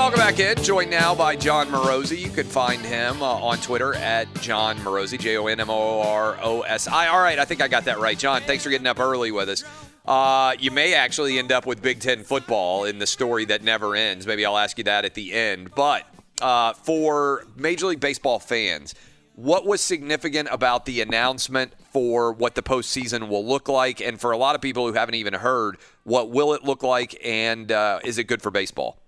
Welcome back in. Joined now by Jon Morosi. You can find him on Twitter at Jon Morosi, Jonmorosi. All right, I think I got that right. John, thanks for getting up early with us. You may actually end up with Big Ten football in the story that never ends. Maybe I'll ask you that at the end. But for Major League Baseball fans, what was significant about the announcement for what the postseason will look like? And for a lot of people who haven't even heard, what will it look like, and is it good for baseball?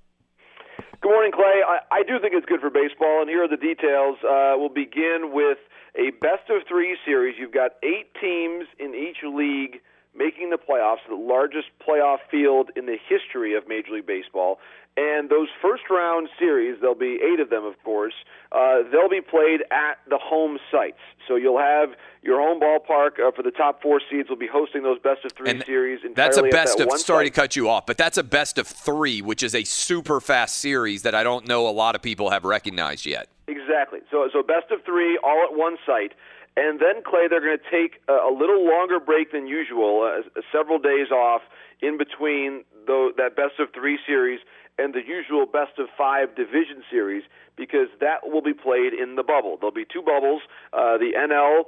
Good morning, Clay. I do think it's good for baseball, and here are the details. We'll begin with a best-of-3 series. You've got 8 teams in each league making the playoffs, the largest playoff field in the history of Major League Baseball. And those first-round series, there'll be 8 of them, of course, they'll be played at the home sites. So you'll have your home ballpark for the top 4 seeds will be hosting those best-of-3 series entirely that's a best at that of. one Sorry site. to cut you off, but that's a best-of-3, which is a super fast series that I don't know a lot of people have recognized yet. Exactly. So best-of-3 all at one site. And then, Clay, they're going to take a little longer break than usual, several days off in between that best-of-3 series and the usual best-of-5 division series, because that will be played in the bubble. There'll be 2 bubbles, the NL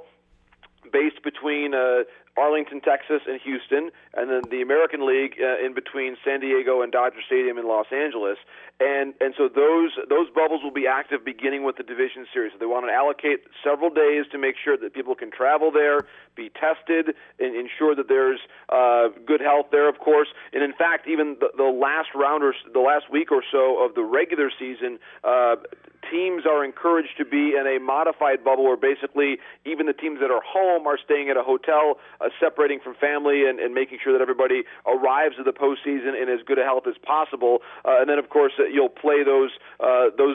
based between Arlington, Texas, and Houston, and then the American League in between San Diego and Dodger Stadium in Los Angeles. And so those bubbles will be active beginning with the division series. So they want to allocate several days to make sure that people can travel there, be tested, and ensure that there's good health there, of course. And in fact, even the last round or the last week or so of the regular season, teams are encouraged to be in a modified bubble where basically even the teams that are home are staying at a hotel, separating from family and making sure that everybody arrives at the postseason in as good a health as possible. And then, of course, you'll play those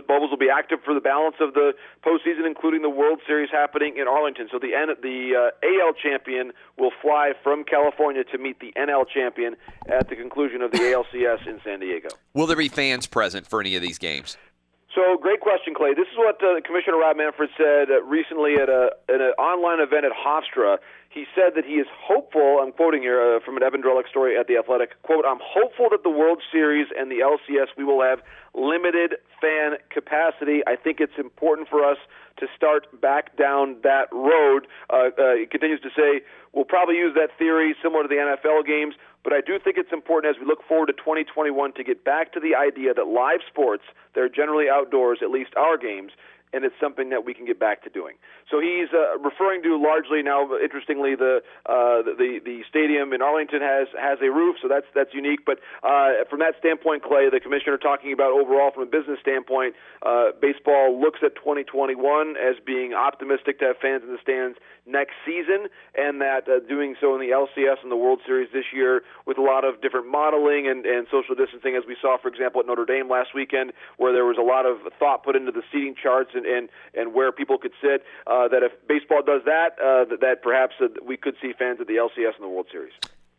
bubbles will be active for the balance of the postseason, including the World Series happening in Arlington. So the AL champion will fly from California to meet the NL champion at the conclusion of the ALCS in San Diego. Will there be fans present for any of these games? So, great question, Clay. This is what Commissioner Rob Manfred said recently at an online event at Hofstra. He said that he is hopeful, I'm quoting here from an Evan Drellick story at The Athletic, quote, "I'm hopeful that the World Series and the LCS, we will have limited fan capacity. I think it's important for us to start back down that road." He continues to say, "We'll probably use that theory similar to the NFL games, but I do think it's important as we look forward to 2021 to get back to the idea that live sports, they're generally outdoors, at least our games, and it's something that we can get back to doing." So he's referring to largely now, interestingly, the stadium in Arlington has a roof, so that's unique. But from that standpoint, Clay, the commissioner talking about overall from a business standpoint, baseball looks at 2021 as being optimistic to have fans in the stands next season, and that doing so in the LCS and the World Series this year with a lot of different modeling and social distancing, as we saw, for example, at Notre Dame last weekend, where there was a lot of thought put into the seating charts and where people could sit, that if baseball does that, that perhaps we could see fans at the LCS and the World Series.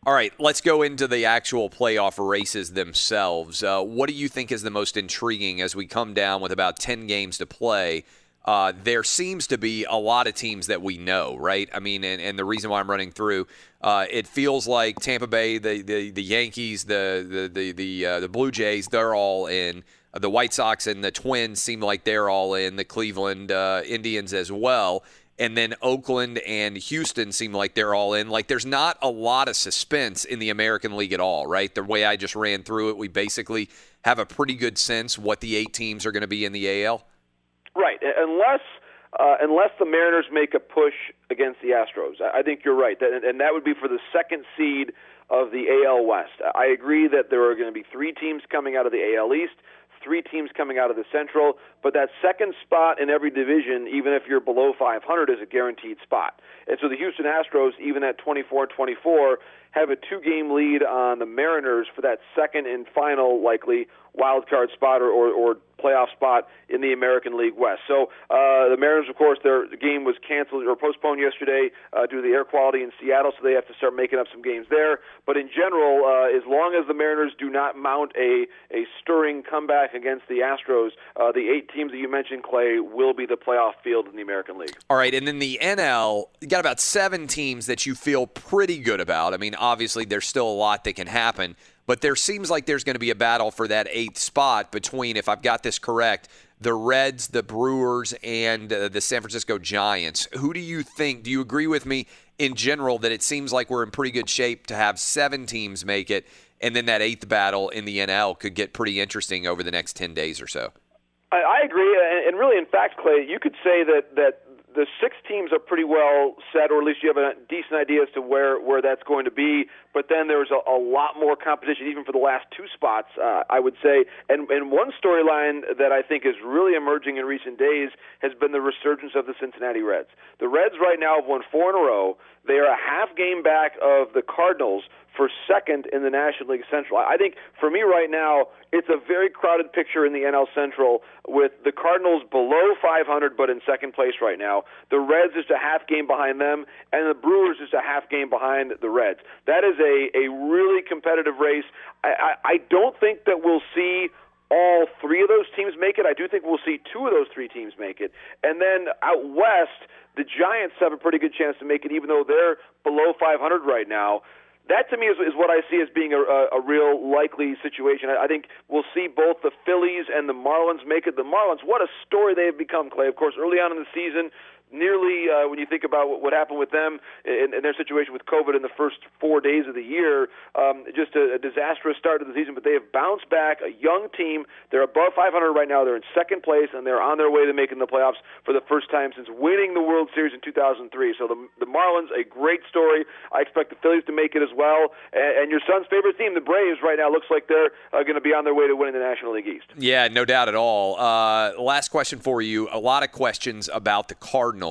All right, let's go into the actual playoff races themselves. What do you think is the most intriguing as we come down with about 10 games to play? There seems to be a lot of teams that we know, right? I mean, and the reason why I'm running through, it feels like Tampa Bay, the Yankees, the Blue Jays, they're all in. The White Sox and the Twins seem like they're all in. The Cleveland Indians as well. And then Oakland and Houston seem like they're all in. Like, there's not a lot of suspense in the American League at all, right? The way I just ran through it, we basically have a pretty good sense what the 8 teams are going to be in the AL. Right, unless the Mariners make a push against the Astros. I think you're right, and that would be for the second seed of the AL West. I agree that there are going to be 3 teams coming out of the AL East, 3 teams coming out of the Central, but that second spot in every division, even if you're below 500, is a guaranteed spot. And so the Houston Astros, even at 24-24, have a 2-game lead on the Mariners for that second and final, likely, wild card spot or playoff spot in the American League West. So the Mariners, of course, their game was canceled or postponed yesterday due to the air quality in Seattle, so they have to start making up some games there. But in general, as long as the Mariners do not mount a stirring comeback against the Astros, the 8 teams that you mentioned, Clay, will be the playoff field in the American League. All right, and then the NL, you got about 7 teams that you feel pretty good about. I mean, obviously, there's still a lot that can happen. But there seems like there's going to be a battle for that 8th spot between, if I've got this correct, the Reds, the Brewers, and the San Francisco Giants. Who do you think? Do you agree with me in general that it seems like we're in pretty good shape to have 7 teams make it, and then that 8th battle in the NL could get pretty interesting over the next 10 days or so? I agree, and really, in fact, Clay, you could say that the 6 teams are pretty well set, or at least you have a decent idea as to where that's going to be. But then there's a lot more competition, even for the last 2 spots, I would say. And one storyline that I think is really emerging in recent days has been the resurgence of the Cincinnati Reds. The Reds right now have won 4 in a row. They are a half game back of the Cardinals for second in the National League Central. I think, for me right now, it's a very crowded picture in the NL Central with the Cardinals below 500 but in second place right now. The Reds just a half game behind them, and the Brewers just a half game behind the Reds. That is a really competitive race. I don't think that we'll see all 3 of those teams make it. I do think we'll see 2 of those 3 teams make it. And then out west, the Giants have a pretty good chance to make it, even though they're below 500 right now. That, to me, is what I see as being a real likely situation. I think we'll see both the Phillies and the Marlins make it. The Marlins, what a story they have become, Clay. Of course, early on in the season, nearly, when you think about what happened with them in their situation with COVID in the first 4 days of the year, just a disastrous start to the season. But they have bounced back, a young team. They're above 500 right now. They're in second place, and they're on their way to making the playoffs for the first time since winning the World Series in 2003. So the Marlins, a great story. I expect the Phillies to make it as well. And your son's favorite team, the Braves, right now looks like they're going to be on their way to winning the National League East. Yeah, no doubt at all. Last question for you. A lot of questions about the Cardinals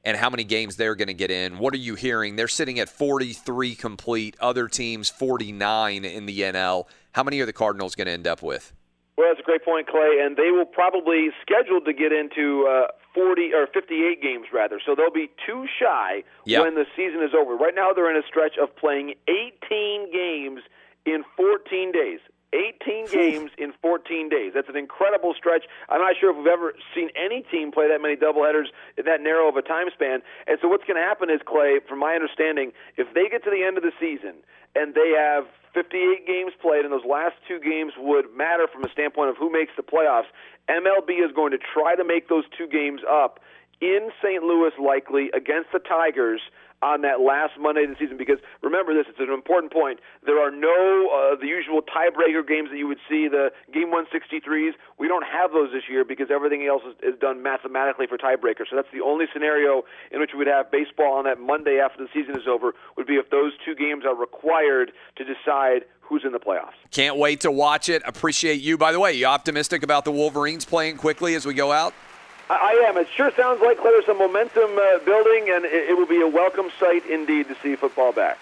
and how many games they're going to get in. What are you hearing? They're sitting at 43 complete, other teams 49 in the NL. How many are the Cardinals going to end up with? Well, that's a great point, Clay, and they will probably scheduled to get into 40 or 58 games rather. So they'll be 2 shy when the season is over. Right now they're in a stretch of playing 18 games in 14 days. 18 games in 14 days. That's an incredible stretch. I'm not sure if we've ever seen any team play that many doubleheaders in that narrow of a time span. And so what's going to happen is, Clay, from my understanding, if they get to the end of the season and they have 58 games played, and those last 2 games would matter from a standpoint of who makes the playoffs, MLB is going to try to make those 2 games up in St. Louis, likely, against the Tigers on that last Monday of the season, because remember this, it's an important point. There are no the usual tiebreaker games that you would see, the Game 163s. We don't have those this year because everything else is done mathematically for tiebreakers. So that's the only scenario in which we would have baseball on that Monday after the season is over, would be if those 2 games are required to decide who's in the playoffs. Can't wait to watch it. Appreciate you. By the way, you optimistic about the Wolverines playing quickly as we go out? I am. It sure sounds like there's some momentum building, and it will be a welcome sight indeed to see football back.